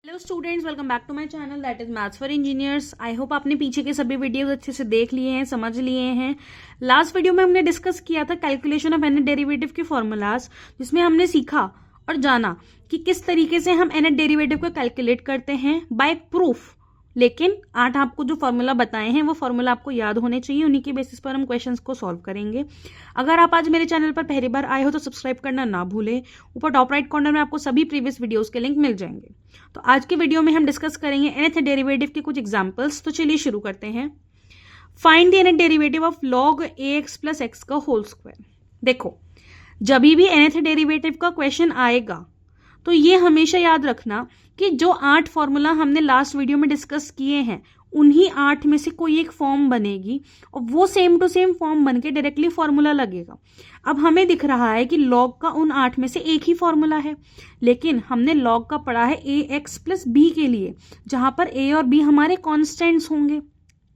Hello students, welcome back to my channel that is maths for engineers. I hope आपने पीछे के सभी videos अच्छे से देख लिए हैं, समझ लिए हैं। लास्ट वीडियो में हमने डिस्कस किया था कैलकुलेशन ऑफ एनएट डेरिवेटिव के फॉर्मूलाज, जिसमें हमने सीखा और जाना कि किस तरीके से हम एनएट डेरिवेटिव को कैलकुलेट करते हैं बाय प्रूफ। लेकिन 8 आपको जो फॉर्मूला बताए हैं वो फॉर्मूला आपको याद होने चाहिए, उन्हीं के बेसिस पर हम क्वेश्चंस को सॉल्व करेंगे। अगर आप आज मेरे चैनल पर पहली बार आए हो तो सब्सक्राइब करना ना भूलें। ऊपर टॉप राइट कॉर्नर में आपको सभी प्रीवियस वीडियोस के लिंक मिल जाएंगे। तो आज के वीडियो में हम डिस्कस करेंगे nth डेरिवेटिव के कुछ एग्जांपल्स। तो चलिए शुरू करते हैं। Find the nth derivative of log ax plus x का होल स्क्वायर। देखो, जब भी nth डेरिवेटिव का क्वेश्चन आएगा तो ये हमेशा याद रखना कि जो 8 फॉर्मूला हमने लास्ट वीडियो में डिस्कस किए हैं उन्हीं 8 में से कोई एक फॉर्म बनेगी और वो सेम टू सेम फॉर्म बनके डायरेक्टली फॉर्मूला लगेगा। अब हमें दिख रहा है कि लॉग का उन 8 में से एक ही फॉर्मूला है, लेकिन हमने लॉग का पढ़ा है ए एक्स प्लस बी के लिए, जहां पर ए और बी हमारे कॉन्स्टेंट्स होंगे,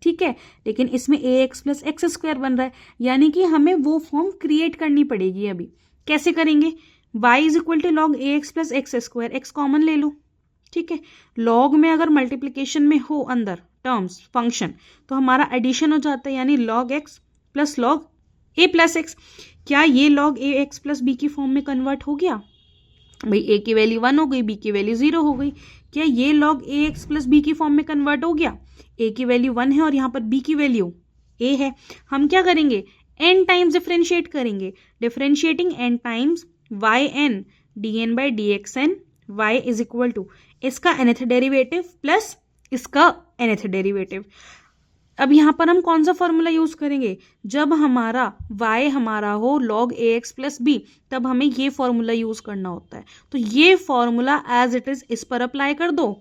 ठीक है। लेकिन इसमें ए एक्स प्लस एक्स स्क्वायर बन रहा है, यानी कि हमें वो फॉर्म क्रिएट करनी पड़ेगी। अभी कैसे करेंगे? y is equal to log a x plus x square, x common ले लो, ठीक है। लॉग में अगर मल्टीप्लीकेशन में हो अंदर टर्म्स फंक्शन तो हमारा एडिशन हो जाता है, यानी लॉग एक्स प्लस लॉग ए प्लस एक्स। क्या ये log a x plus B की फॉर्म में कन्वर्ट हो गया? भाई ए की वैल्यू 1 हो गई, बी की वैल्यू 0 हो गई। क्या ये log a x plus B की फॉर्म में कन्वर्ट हो गया? ए की वैल्यू 1 है और यहाँ पर बी की वैल्यू ए है। हम क्या करेंगे? n टाइम्स डिफ्रेंशिएट करेंगे। Differentiating n times y n d n by d x n, y is equal to इसका nth डेरिवेटिव प्लस इसका nth डेरिवेटिव। अब यहां पर हम कौन सा फॉर्मूला यूज करेंगे? जब हमारा y हमारा हो log ax प्लस बी, तब हमें ये फॉर्मूला यूज करना होता है। तो ये फॉर्मूला एज इट इज इस पर अप्लाई कर दो,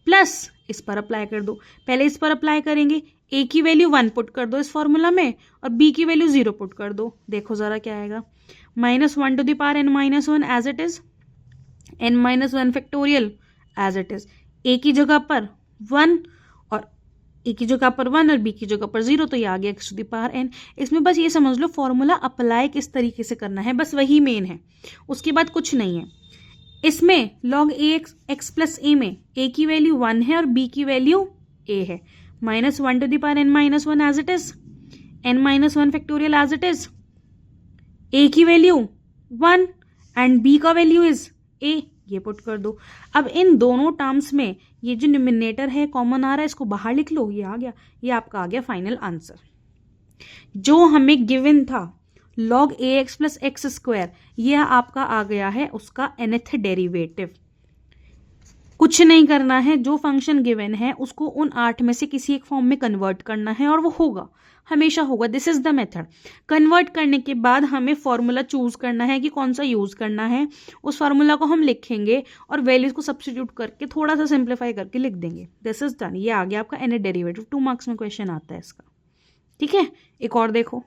प्लस इस पर अप्लाई कर दो। पहले इस पर अप्लाई करेंगे, a की वैल्यू 1 पुट कर दो इस फॉर्मूला में और b की वैल्यू 0 पुट कर दो। देखो जरा क्या आएगा। -1 to the power n-1 as it is, n-1 factorial as it is. a की जगह पर 1 और a की जगह पर 1 और b की जगह पर 0, तो ये आ गया x to the power n। इसमें बस ये समझ लो फॉर्मूला अप्लाई किस तरीके से करना है, बस वही मेन है, उसके बाद कुछ नहीं है। इसमें log ax प्लस a में a की वैल्यू 1 है और b की वैल्यू a है। -1 to the power n-1 as it is, n-1 factorial as it is. a की वैल्यू 1 एंड b का वैल्यू इज a, ये पुट कर दो। अब इन दोनों टर्म्स में ये जो डिनोमिनेटर है कॉमन आ रहा है, इसको बाहर लिख लो, ये आ गया, ये आपका आ गया फाइनल आंसर। जो हमें गिवन था log ax plus x square, ये आपका आ गया है उसका nth डेरिवेटिव। कुछ नहीं करना है, जो फंक्शन गिवन है उसको उन 8 में से किसी एक फॉर्म में कन्वर्ट करना है और वो होगा, हमेशा होगा। This is the method. Convert करने के बाद हमें फॉर्मूला चूज करना है कि कौन सा यूज करना है। उस फॉर्मूला को हम लिखेंगे और वैल्यूज को सब्स्टिट्यूट करके थोड़ा सा सिंप्लीफाई करके लिख देंगे। This is done. ये आ गया आपका nth डेरिवेटिव। 2 मार्क्स में क्वेश्चन आता है इसका, ठीक है। एक और देखो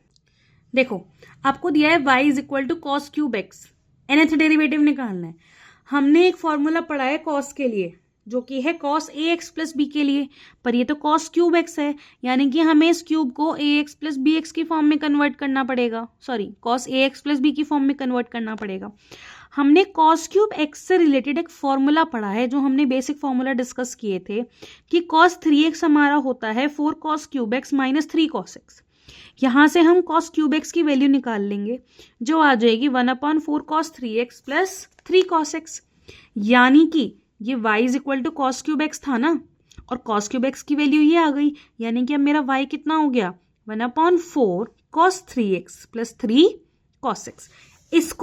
आपको दिया है y is equal to cos cube x, nth derivative निकालना है। हमने एक फॉर्मूला पढ़ा है कॉस के लिए, जो कि है cos a x plus B के लिए, पर ये तो कॉस क्यूब एक्स है, यानी कि हमें इस क्यूब को ए एक्स प्लस बी एक्स की फॉर्म में कन्वर्ट करना पड़ेगा। Sorry, cos a x plus B की फॉर्म में कन्वर्ट करना पड़ेगा। हमने कॉस क्यूब एक्स से रिलेटेड एक फॉर्मूला पढ़ा है, जो हमने बेसिक फॉर्मूला डिस्कस किए थे कि कॉस 3x हमारा होता है 4 cos cube x minus 3 cos x. यहां से हम कॉस क्यूब एक्स की वैल्यू निकाल लेंगे, जो आ जाएगी 1/4 cos 3x plus 3 cos x. यानी कि ये y is equal to cos cube x था ना, और कॉस क्यूब एक्स की वैल्यू ये आ गई, यानी कि अब मेरा y कितना हो गया? 1/4 cos 3x plus 3 cos x. इस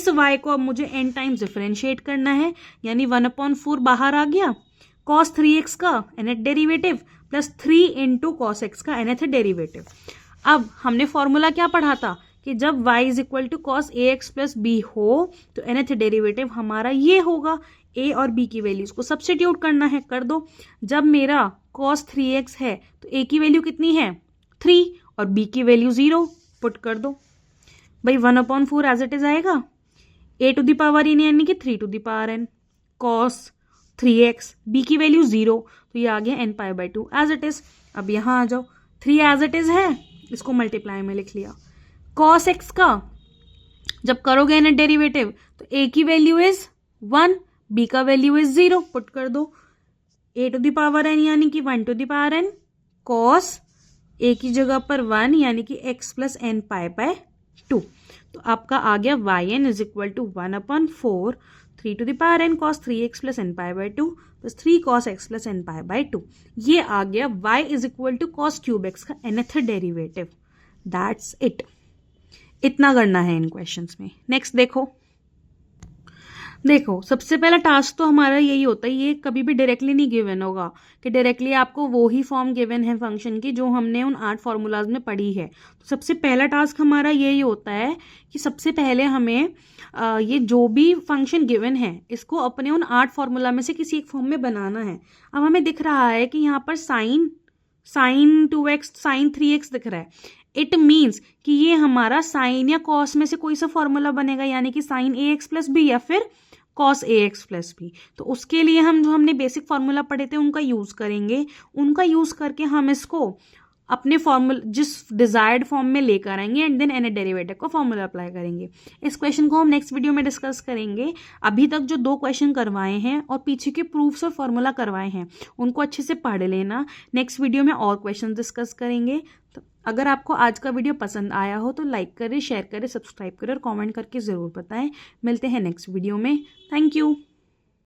y को अब मुझे n टाइम्स डिफरेंशिएट करना है, यानी 1/4 बाहर आ गया, कॉस 3x का nth derivative plus 3 into cos x का nth डेरिवेटिव। अब हमने फॉर्मूला क्या पढ़ा था कि जब y is equal to cos a x plus b हो तो nth डेरिवेटिव हमारा ये होगा। a और b की वैल्यूज को सब्स्टिट्यूट करना है, कर दो। जब मेरा cos 3x है तो a की वैल्यू कितनी है? 3 और b की वैल्यू 0 पुट कर दो। भाई 1/4 एज इट इज आएगा, a to the power n यानी कि 3 to the power n cos 3x, b की वैल्यू 0, तो ये आ गया n π/2 एज इट इज। अब यहाँ आ जाओ, 3 एज इट इज है, इसको मल्टीप्लाई में लिख लिया। cos x का जब करोगे nth डेरिवेटिव तो a की वैल्यू इज 1, b का वैल्यू इज 0 पुट कर दो। a to the power n यानी कि 1 to the power n, cos a की जगह पर 1 यानी कि x plus n pi by 2। तो आपका आ गया yn is equal to 1/4 3 to the power n cos 3x plus n pi by 2 plus 3 cos x plus n pi by 2। ये आ गया y is equal to cos cube x का nth derivative. That's it. इतना करना है इन questions में। Next देखो सबसे पहला टास्क तो हमारा यही होता है, ये कभी भी डायरेक्टली नहीं गिवन होगा कि डायरेक्टली आपको वो ही फॉर्म गिवन है फंक्शन की जो हमने उन 8 फॉर्मूलाज में पढ़ी है। तो सबसे पहला टास्क हमारा यही होता है कि सबसे पहले हमें ये जो भी फंक्शन गिवन है इसको अपने उन 8 फॉर्मूला में से किसी एक फॉर्म में बनाना है। अब हमें दिख रहा है कि यहाँ पर साइन 2x साइन 3x दिख रहा है। इट मीन्स कि ये हमारा साइन या कॉस में से कोई सा फॉर्मूला बनेगा, यानी कि साइन ax प्लस बी या फिर कॉस ax प्लस बी। तो उसके लिए हम जो हमने बेसिक फार्मूला पढ़े थे उनका यूज करेंगे। उनका यूज करके हम इसको अपने फॉर्मूला जिस डिजायर्ड फॉर्म में लेकर आएंगे एंड देन एन डेरिवेटिव को फॉर्मूला अप्लाई करेंगे। इस क्वेश्चन को हम नेक्स्ट वीडियो में डिस्कस करेंगे। अभी तक जो 2 क्वेश्चन करवाए हैं और पीछे के प्रूफ्स और फॉर्मूला करवाए हैं उनको अच्छे से पढ़ लेना। नेक्स्ट वीडियो में और क्वेश्चन डिस्कस करेंगे। तो अगर आपको आज का वीडियो पसंद आया हो तो लाइक करें, शेयर करें, सब्सक्राइब करें और कमेंट करके ज़रूर बताएं। मिलते हैं नेक्स्ट वीडियो में। Thank you.